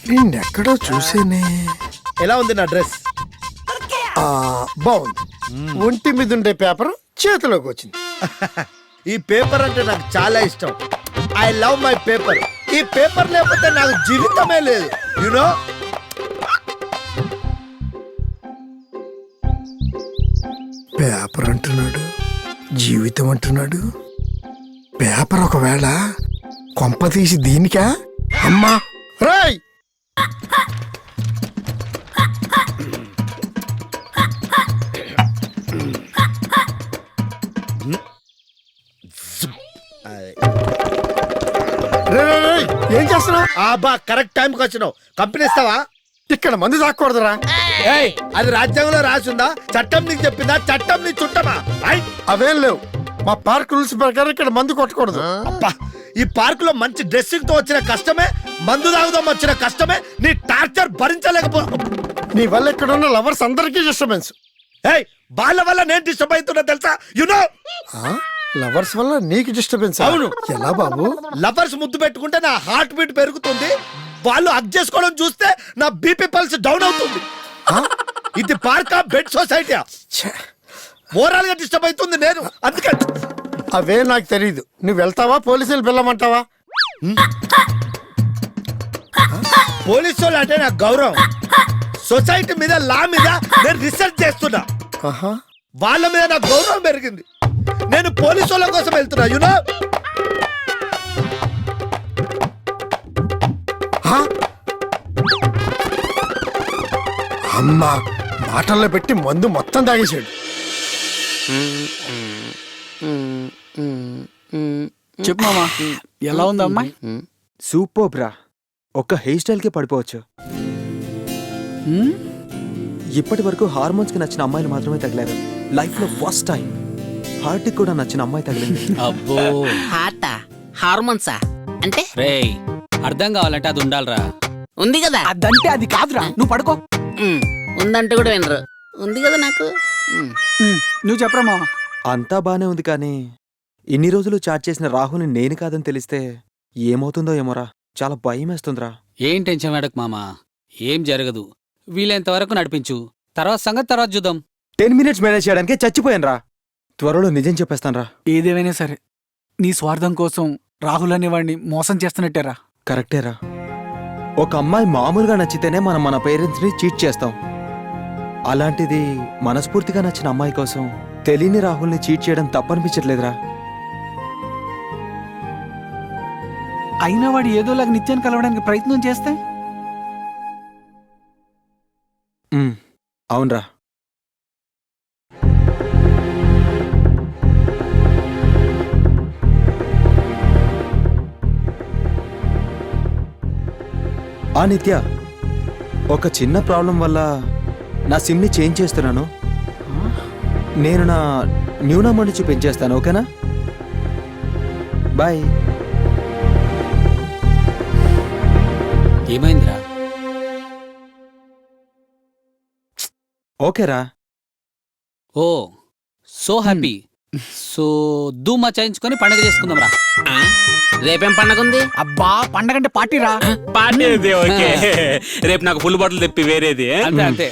నేనెక్కడో చూసేనే. ఎలా ఉంది నా డ్రెస్? బాగుంది. ఒంటి మీద ఉండే పేపర్ చేతిలోకి వచ్చింది. ఈ పేపర్ అంటే నాకు చాలా ఇష్టం. I love my paper. ఈ పేపర్ లేకపోతే నాకు జీవితమే లేదు. యునో, పేపర్ అంటున్నాడు, జీవితం అంటున్నాడు. పేపర్ ఒకవేళ కొంప తీసి దీనికా? అమ్మా రాయ్. ఏం చేస్తున్నావు? బా కరెక్ట్ టైంకి వచ్చినావు. కంపెనీ ఇస్తావా? ఇక్కడ మందు తాక్కూడదురా. అది రాజ్యాంగంలో రాసిందా? చట్టం నీకు చెప్పిందా? చట్టం నీ చుట్టమా? అవేం లేవు. మా పార్క్ రూల్స్ ప్రకారం ఇక్కడ మందు కొట్టకూడదు. అబ్బా, ఈ పార్క్ లో మంచి డ్రెస్సింగ్ తో వచ్చిన కష్టమే, మందు తాగుదాం వచ్చిన కష్టమే. నీ టార్చర్ భరించలేకపో. నీ వల్ల ఇక్కడ ఉన్న లవర్స్ అందరికీ డిస్టర్బెన్స్. వాళ్ళ వల్ల నేను డిస్టర్బ్ అవుతున్నా తెలుసా? యునో, లవర్స్ వల్ల నీకు డిస్టర్బెన్స్? అవును. ఎలా బాబు? లవర్స్ ముద్దు పెట్టుకుంటే నా హార్ట్ బీట్ పెరుగుతుంది. వాళ్ళు హగ్ చేసుకోవడం చూస్తే నా బీపీ పల్స్ డౌన్ అవుతుంది. ఇది పార్క్ బెడ్ సొసైటీ. ఓవరాల్ గా డిస్టర్బ్ అవుతుంది నేను. అందుకే అవే నాకు తెలియదు. నువ్వు వెళ్తావా, పోలీసులు పిల్లమంటావా? పోలీసు వాళ్ళు అంటే నాకు గౌరవం. సొసైటీ మీద, లా మీద నేను రీసెర్చ్ చేస్తున్నా. వాళ్ళ మీద నాకు గౌరవం పెరిగింది. నేను పోలీసు వాళ్ళ కోసం వెళ్తున్నా. యునో, అమ్మా మాటల్లో పెట్టి మందు మొత్తం తాగేశాడు. చెప్పు మామా, ఎలా ఉంది అమ్మాయి? సూపర్ బ్రా. ఒక్క హెయిర్ స్టైల్ కి పడిపోవచ్చు. ఇప్పటి వరకు హార్మోన్స్ కి నచ్చిన అమ్మాయిలు మాత్రమే తగిలారు. లైఫ్ లో ఫస్ట్ టైం హార్ట్ కి కూడా నచ్చిన అమ్మాయి తగిలింది. అబ్బో, హార్టా? హార్మోన్సా? అంటే రేయ్, అర్థం కావాలంటే అది ఉండాలిరా. ఉంది కదా. అదంటే అది కాదురా, నువ్వు పడుకో. ఉందంటే కూడా వినరు. ఉంది కదా నాకు. నువ్వు చెప్పరా మామ. అంతా బానే ఉంది కానీ ఇన్ని రోజులు చాట్ చేసిన రాహుల్ని నేను కాదని తెలిస్తే ఏమవుతుందో ఏమోరా. చాలా భయం వేస్తుందిరా. ఏం టెన్షన్ పడకు మామా, ఏం జరగదు. వీలైనంత వరకు నడిపించు, తర్వాత సంగతి తర్వాత చూద్దాం. 10 minutes మేనేజ్ చేయడానికి చచ్చిపోయాను రా. త్వరలో నిజం చెప్పేస్తాను రా. ఏదేమైనా సరే నీ స్వార్థం కోసం రాహుల్ అనేవాడిని మోసం చేస్తున్నట్టేరా. కరెక్టేరా. ఒక అమ్మాయి మామూలుగా నచ్చితేనే మనం మన పేరెంట్స్ ని చీట్ చేస్తాం. అలాంటిది మనస్ఫూర్తిగా నచ్చిన అమ్మాయి కోసం తెలియని రాహుల్ని చీట్ చేయడం తప్పనిపించట్లేదురా. అయినా వాడు ఏదోలాగా నిత్యాన్ని కలవడానికి ప్రయత్నం చేస్తే? అవునరా. నిత్య, ఒక చిన్న ప్రాబ్లం వల్ల నా సిమ్ని చేంజ్ చేస్తున్నాను. నేను నా న్యూ నంబర్ నుంచి పెంచేస్తాను, ఓకేనా? బాయ్. ఏమైందిరా? ఓకేరా. ఓ, సో హ్యాపీ. సో ధూమా చేయించుకొని పండుగ చేసుకుందాం రా. రేపేం పండగ ఉంది? అబ్బా, పండగంటే పార్టీ రా. Party okay. రేపు నాకు ఫుల్ బాటిల్ తెప్పి వేరేది. అంతే అంతే.